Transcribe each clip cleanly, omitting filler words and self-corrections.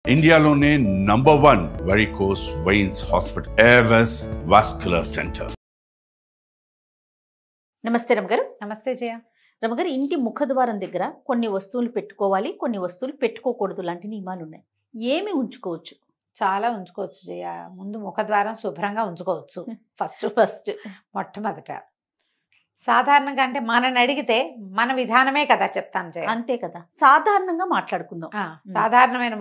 ఇండియాలోనే #1 varicose veins hospital Avis vascular centre. నమస్తే రమగారు. నమస్తే జయ. రమగారు, ఇంటి ముఖద్వారం దగ్గర కొన్ని వస్తువులు పెట్టుకోవాలి, కొన్ని వస్తువులు పెట్టుకోకూడదు లాంటి నియమాలు ఉన్నాయి. ఏమి ఉంచుకోవచ్చు? చాలా ఉంచుకోవచ్చు జయ. ముందు ముఖద్వారం శుభ్రంగా ఉంచుకోవచ్చు. ఫస్ట్ మొట్టమొదట సాధారణంగా అంటే మనని అడిగితే మన విధానమే కదా చెప్తాం జయ. అంతే కదా, సాధారణంగా మాట్లాడుకుందాం. సాధారణమైన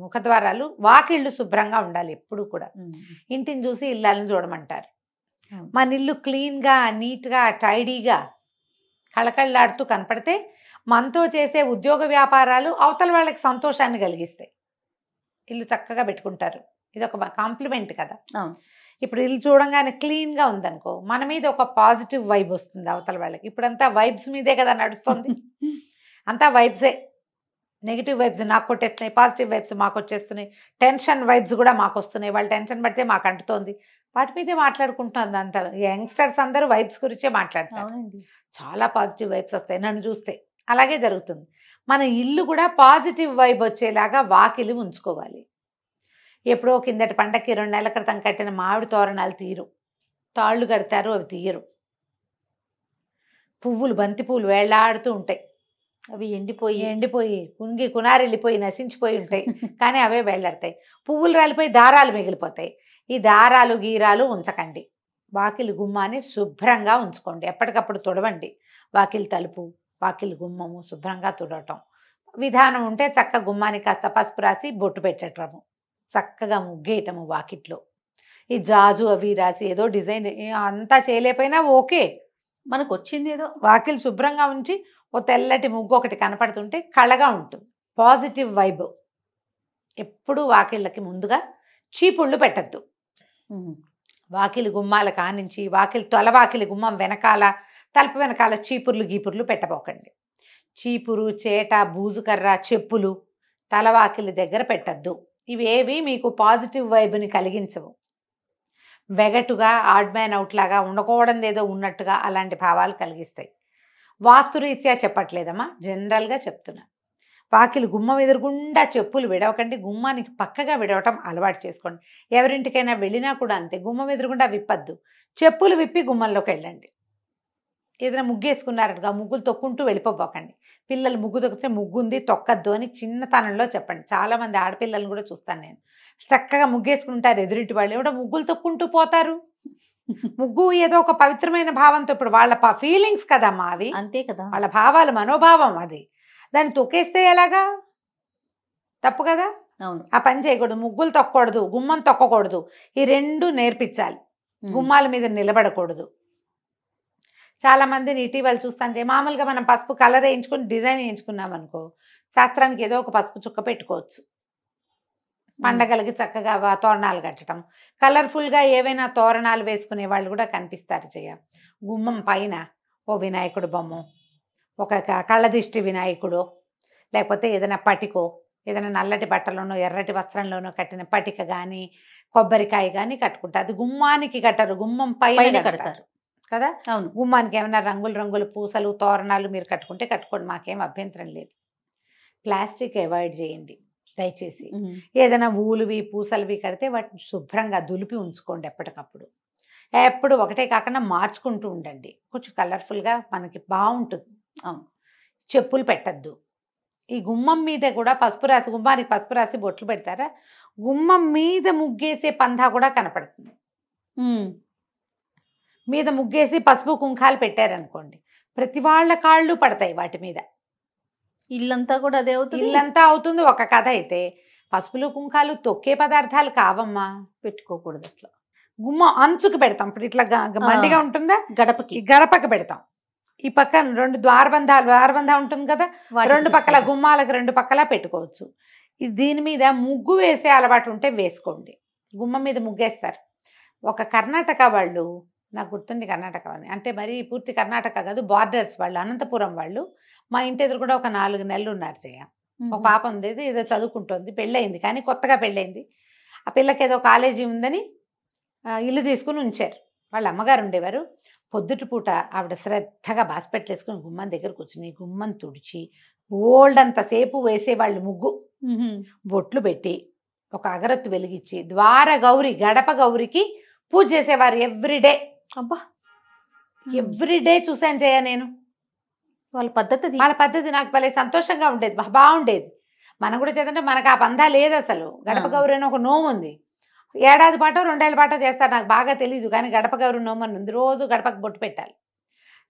ముఖద్వారాలు, వాకిళ్ళు శుభ్రంగా ఉండాలి ఎప్పుడు కూడా. ఇంటిని చూసి ఇళ్ళని చూడమంటారు. మన ఇల్లు క్లీన్గా, నీట్గా, టైడీగా, కళకళలాడుతూ కనపడితే మనతో చేసే ఉద్యోగ వ్యాపారాలు అవతల వాళ్ళకి సంతోషాన్ని కలిగిస్తాయి. ఇల్లు చక్కగా పెట్టుకుంటారు. ఇది ఒక కాంప్లిమెంట్ కదా. ఇప్పుడు ఇల్లు చూడంగానే క్లీన్గా ఉందనుకో, మన మీద ఒక పాజిటివ్ వైబ్ వస్తుంది అవతల వాళ్ళకి. ఇప్పుడంతా వైబ్స్ మీదే కదా నడుస్తుంది. అంతా వైబ్సే. నెగిటివ్ వైబ్స్ నాకు కొట్టేస్తున్నాయి, పాజిటివ్ వైబ్స్ మాకు వచ్చేస్తున్నాయి, టెన్షన్ వైబ్స్ కూడా మాకు వస్తున్నాయి. వాళ్ళు టెన్షన్ పడితే మాకు అంటుతోంది. వాటి మీదే మాట్లాడుకుంటుంది అంత. యంగ్స్టర్స్ అందరూ వైబ్స్ గురించే మాట్లాడతారు. చాలా పాజిటివ్ వైబ్స్ వస్తాయి నన్ను చూస్తే. అలాగే జరుగుతుంది. మన ఇల్లు కూడా పాజిటివ్ వైబ్ వచ్చేలాగా వాకిలి ఉంచుకోవాలి. ఎప్పుడో కిందటి పండక్కి 2 నెలల క్రితం కట్టిన మామిడి తోరణాలు తీరు, తాళ్ళు కడతారు, అవి తీయరు. పువ్వులు, బంతి పువ్వులు వేళ్లాడుతూ ఉంటాయి. అవి ఎండిపోయి కుంగి కునారెళ్ళిపోయి నశించిపోయి ఉంటాయి. కానీ అవే వేళ్లాడతాయి. పువ్వులు రాలిపోయి దారాలు మిగిలిపోతాయి. ఈ దారాలు గీరాలు ఉంచకండి. వాకిలి గుమ్మాన్ని శుభ్రంగా ఉంచుకోండి. ఎప్పటికప్పుడు తుడవండి. వాకిలి తలుపు, వాకిలి గుమ్మము శుభ్రంగా తుడవటం. విధానం ఉంటే చక్క గుమ్మానికి కాస్త పసుపు రాసి బొట్టు పెట్టటము, చక్కగా ముగ్గేయటము వాకిట్లో. ఈ జాజు అవి రాసి ఏదో డిజైన్ అంతా చేయలేకపోయినా ఓకే, మనకు వచ్చింది ఏదో. వాకిలి శుభ్రంగా ఉంచి ఓ తెల్లటి ముగ్గు ఒకటి కనపడుతుంటే కళగా ఉంటుంది. Positive vibe. ఎప్పుడు వాకిళ్ళకి ముందుగా చీపుళ్ళు పెట్టద్దు. వాకిలి గుమ్మాల కానించి వాకిలి తొలవాకిలి గుమ్మం వెనకాల, తలుపు వెనకాల చీపుర్లు గీపుర్లు పెట్టబోకండి. చీపురు, చేట, బూజుకర్ర, చెప్పులు తలవాకిలి దగ్గర పెట్టద్దు. ఇవేవి మీకు పాజిటివ్ వైబ్ని కలిగించవు. వెగటుగా, ఆడ్ మ్యాన్ అవుట్ లాగా, ఉండకూడదు ఏదో ఉన్నట్టుగా అలాంటి భావాలు కలిగిస్తాయి. వాస్తురీత్యా చెప్పట్లేదమ్మా, జనరల్గా చెప్తున్నా. వాకిలి గుమ్మం ఎదురుగుండా చెప్పులు విడవకండి. గుమ్మానికి పక్కగా విడవటం అలవాటు చేసుకోండి. ఎవరింటికైనా వెళ్ళినా కూడా అంతే, గుమ్మం ఎదురుగుండా విప్పద్దు. చెప్పులు విప్పి గుమ్మంలోకి వెళ్ళండి. ఏదైనా ముగ్గేసుకున్నారట్టుగా ముగ్గులు తొక్కుంటూ వెళ్ళిపోబోకండి. పిల్లలు ముగ్గు తొక్కితే ముగ్గుంది తొక్కద్దు అని చిన్నతనంలో చెప్పండి. చాలామంది ఆడపిల్లలను కూడా చూస్తాను నేను. చక్కగా ముగ్గేసుకుంటారు ఎదురింటి వాళ్ళు, ఏమిటో ముగ్గులు తొక్కుంటూ పోతారు. ముగ్గు ఏదో ఒక పవిత్రమైన భావంతో, ఇప్పుడు వాళ్ళ ఫీలింగ్స్ కదమ్మా అవి. అంతే కదా, వాళ్ళ భావాలు, మనోభావం అది. దాన్ని తొక్కేస్తే ఎలాగా? తప్పు కదా. అవును, ఆ పని చేయకూడదు. ముగ్గులు తొక్కకూడదు, గుమ్మం తొక్కకూడదు. ఈ 2 నేర్పించాలి. గుమ్మాల మీద నిలబడకూడదు. చాలా మందిని ఇటీవల చూస్తాంటే, మామూలుగా మనం పసుపు కలర్ వేయించుకుని డిజైన్ వేయించుకున్నాం అనుకో, శాస్త్రానికి ఏదో ఒక పసుపు చుక్క పెట్టుకోవచ్చు. పండగలకి చక్కగా తోరణాలు కట్టడం, కలర్ఫుల్గా ఏవైనా తోరణాలు వేసుకునే వాళ్ళు కూడా కనిపిస్తారు. గుమ్మం పైన ఓ వినాయకుడు బొమ్మ, ఒక కళ్ళదిష్టి వినాయకుడు, లేకపోతే ఏదైనా పటికో, ఏదైనా నల్లటి బట్టలోనో ఎర్రటి వస్త్రంలోనో కట్టిన పటిక కానీ, కొబ్బరికాయ కానీ కట్టుకుంటారు. అది గుమ్మానికి కట్టరు, గుమ్మం పైన కడతారు కదా. అవును, గుమ్మానికి ఏమైనా రంగులు పూసలు, తోరణాలు మీరు కట్టుకుంటే కట్టుకోండి, మాకేం అభ్యంతరం లేదు. ప్లాస్టిక్ అవాయిడ్ చేయండి దయచేసి. ఏదైనా ఊలువి పూసలువి కడితే వాటిని శుభ్రంగా దులిపి ఉంచుకోండి ఎప్పటికప్పుడు. ఎప్పుడు ఒకటే కాకుండా మార్చుకుంటూ ఉండండి. కొంచెం కలర్ఫుల్గా మనకి బాగుంటుంది. అవును, చెప్పులు పెట్టద్దు. ఈ గుమ్మం మీద కూడా పసుపు రాసి, గుమ్మానికి పసుపు రాసి బొట్లు పెడతారా, గుమ్మం మీద ముగ్గేసే పందా కూడా కనపడుతుంది. మీద ముగ్గేసి పసుపు కుంకాలు పెట్టారనుకోండి, ప్రతి వాళ్ళ కాళ్ళు పడతాయి వాటి మీద. ఇల్లంతా కూడా అదే అవుతుంది. ఇల్లంతా అవుతుంది. ఒక కథ అయితే పసుపులు కుంకాలు తొక్కే పదార్థాలు కావమ్మా, పెట్టుకోకూడదు. అట్లా గుమ్మ అంచుకు పెడతాం. ఇప్పుడు ఇట్లా మండిగా ఉంటుందా, గడపకి పెడతాం. ఈ పక్కన 2 ద్వారబంధం ఉంటుంది కదా, 2 పక్కల గుమ్మాలకు 2 పక్కల పెట్టుకోవచ్చు. దీని మీద ముగ్గు వేసే అలవాటు ఉంటే వేసుకోండి. గుమ్మం మీద ముగ్గేస్తారు. ఒక కర్ణాటక వాళ్ళు, నాకు గుర్తుంది కర్ణాటక అని, అంటే మరి పూర్తి కర్ణాటక కాదు, బార్డర్స్ వాళ్ళు, అనంతపురం వాళ్ళు. మా ఇంటి ఎదురు కూడా ఒక 4 నెలలు ఉన్నారు. ఒక పాప ఉంది, ఏదో చదువుకుంటుంది, పెళ్ళయింది, కానీ కొత్తగా పెళ్ళయింది. ఆ పిల్లకి ఏదో కాలేజీ ఉందని ఇల్లు తీసుకుని ఉంచారు. వాళ్ళ అమ్మగారు ఉండేవారు. పొద్దుటి పూట ఆవిడ శ్రద్ధగా బాస్పెట్లు వేసుకుని గుమ్మం దగ్గర కూర్చుని గుమ్మం తుడిచి ఓల్డ్ అంతసేపు వేసేవాళ్ళు ముగ్గు. బొట్లు పెట్టి ఒక అగరత్తు వెలిగించి ద్వార గౌరి గడప గౌరికి పూజ చేసేవారు ఎవ్రీడే. అబ్బా, ఎవ్రీడే చూసాను చేయ నేను. వాళ్ళ పద్ధతి వాళ్ళ పద్ధతి నాకు భలే సంతోషంగా ఉండేది, బాగుండేది. మనం కూడా చేద్దంటే మనకు ఆ బంధా లేదు అసలు. గడప గౌరి అని ఒక నోము ఉంది, ఏడాది పాటో 2 ఏళ్ళ పాటో చేస్తారు, నాకు బాగా తెలియదు. కానీ గడప గౌరి నోము అని ఉంది, రోజు గడపకు బొట్టు పెట్టాలి.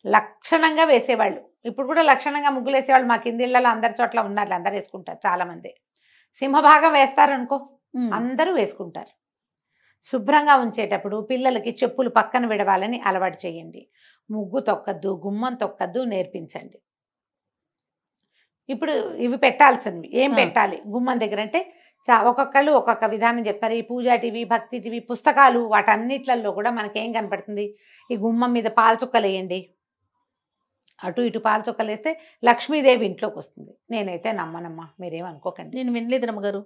లక్షణంగా వేసేవాళ్ళు. ఇప్పుడు కూడా లక్షణంగా ముగ్గులు వేసేవాళ్ళు మా కింది ఇళ్ళలో అందరి చోట్ల ఉన్నారు, అందరు వేసుకుంటారు. చాలా మంది సింహభాగం వేస్తారు అనుకో, అందరూ వేసుకుంటారు. శుభ్రంగా ఉంచేటప్పుడు పిల్లలకి చెప్పులు పక్కన విడవాలని అలవాటు చేయండి. ముగ్గు తొక్కద్దు, గుమ్మం తొక్కద్దు నేర్పించండి. ఇప్పుడు ఇవి పెట్టాల్సినవి ఏం పెట్టాలి గుమ్మం దగ్గర అంటే ఒక్కొక్కళ్ళు ఒక్కొక్క విధానం చెప్తారు. ఈ పూజా టీవీ, భక్తి టీవీ, పుస్తకాలు, వాటన్నిట్లలో కూడా మనకేం కనపడుతుంది, ఈ గుమ్మం మీద పాల చుక్కలు వేయండి. అటు ఇటు పాల చుక్కలు వేస్తే లక్ష్మీదేవి ఇంట్లోకి వస్తుంది. నేనైతే నమ్మనమ్మా, మీరేమనుకోకండి. నేను వినలేదు రమ్మగారు.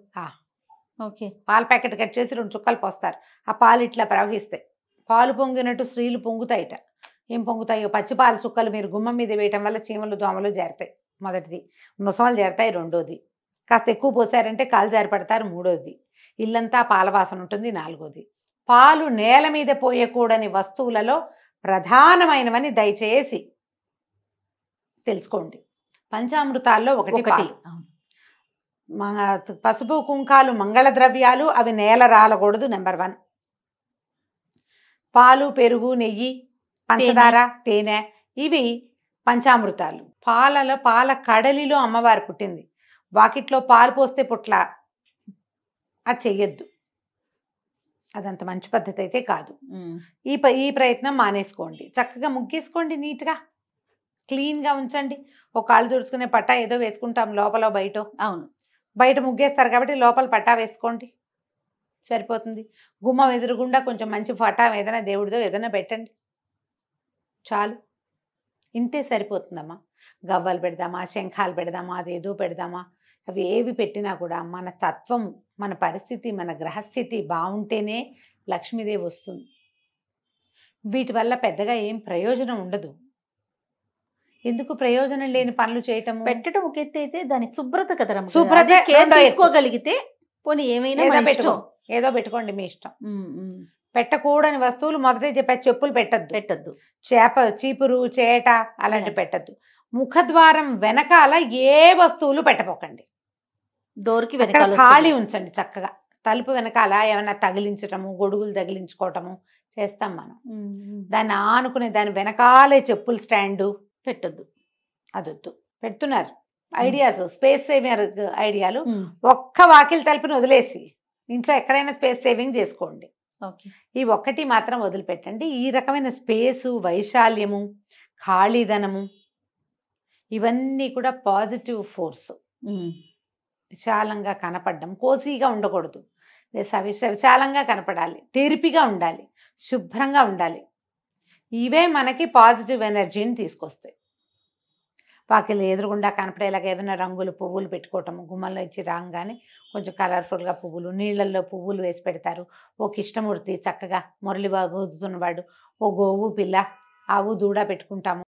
ఓకే, పాల ప్యాకెట్ కట్ చేసి 2 చుక్కలు పోస్తారు, ఆ పాలు ఇట్లా ప్రవహిస్తాయి. పాలు పొంగినట్టు స్త్రీలు పొంగుతాయిట. ఏం పొంగుతాయో, పచ్చి పాల చుక్కలు మీరు గుమ్మం మీద వేయటం వల్ల చీమలు దోమలు చేరుతాయి. మొదటిది. ముసమలు చేరుతాయి. రెండోది. కాస్త ఎక్కువ పోసారంటే కాలు జారి పడతారు. మూడోది. ఇల్లంతా పాల వాసన ఉంటుంది. నాలుగోది. పాలు నేల మీద పోయకూడని వస్తువులలో ప్రధానమైనవని దయచేసి తెలుసుకోండి. పంచామృతాల్లో ఒకటి పాలు. పసుపు కుంకాలు మంగళ ద్రవ్యాలు, అవి నేల రాలకూడదు. నెంబర్ 1. పాలు, పెరుగు, నెయ్యి, పంచదార, తేనె, ఇవి పంచామృతాలు. పాల కడలిలో అమ్మవారు పుట్టింది. వాకిట్లో పాలు పోస్తే పుట్ల, అది చెయ్యొద్దు. అదంత మంచి పద్ధతి అయితే కాదు. ఈ ప్రయత్నం మానేసుకోండి. చక్కగా ముగ్గేసుకోండి, నీట్గా క్లీన్గా ఉంచండి. ఒక కాళ్ళు తుడుచుకునే పట్టా ఏదో వేసుకుంటాం లోపల బయట. అవును, బయట ముగ్గేస్తారు కాబట్టి లోపల పట్టా వేసుకోండి, సరిపోతుంది. గుమ్మం ఎదురుగుండా కొంచెం మంచి పట్టా ఏదైనా దేవుడిదో ఏదైనా పెట్టండి, చాలు. ఇంతే సరిపోతుందమ్మా. గవ్వలు పెడదామా, శంఖాలు పెడదామా, అదేదో పెడదామా, అవి ఏవి పెట్టినా కూడా మన తత్వం, మన పరిస్థితి, మన గ్రహస్థితి బాగుంటేనే లక్ష్మీదేవి వస్తుంది. వీటి వల్ల పెద్దగా ఏం ప్రయోజనం ఉండదు. ఎందుకు ప్రయోజనం లేని పనులు చేయటం? పెట్టడం ఒక ఎత్తు అయితే దాని శుభ్రత కదా, శుభ్రత తీసుకోగలిగితే పోనీ ఏమైనా ఏదో పెట్టుకోండి, మీ ఇష్టం. పెట్టకూడని వస్తువులు మొదటే చెప్పా, చెప్పులు పెట్టద్దు, చీపురు, చేట అలాంటివి పెట్టద్దు. ముఖద్వారం వెనకాల ఏ వస్తువులు పెట్టపోకండి. డోర్కి వెనకాల ఖాళీ ఉంచండి చక్కగా. తలుపు వెనకాల ఏమైనా తగిలించటము, గొడుగులు తగిలించుకోవటము చేస్తాం మనం. దాన్ని ఆనుకునే దాని వెనకాలే చెప్పులు స్టాండు పెట్టద్దు, అదొద్దు. పెడుతున్నారు ఐడియాస్, స్పేస్ సేవింగ్ ఐడియాలు. ఒక్క వాకిలి తలుపుని వదిలేసి ఇంట్లో ఎక్కడైనా స్పేస్ సేవింగ్ చేసుకోండి. ఈ ఒక్కటి మాత్రం వదిలిపెట్టండి. ఈ రకమైన స్పేసు, వైశాల్యము, ఖాళీదనము, ఇవన్నీ కూడా పాజిటివ్ ఫోర్స్. విశాలంగా కనపడడం, కోసీగా ఉండకూడదు, విశాలంగా కనపడాలి, తెరిపిగా ఉండాలి, శుభ్రంగా ఉండాలి. ఇవే మనకి పాజిటివ్ ఎనర్జీని తీసుకొస్తాయి. వాకిలి ఎదురుగుండా కనపడేలాగా ఏదైనా రంగులు, పువ్వులు పెట్టుకోవటము. గుమ్మంలో ఇచ్చి రాగానే కొంచెం కలర్ఫుల్గా పువ్వులు, నీళ్ళల్లో పువ్వులు వేసి పెడతారు. ఓ కృష్ణమూర్తి చక్కగా మురళి ఊదుతున్నవాడు, ఓ గోవు పిల్ల, ఆవు దూడ పెట్టుకుంటాము.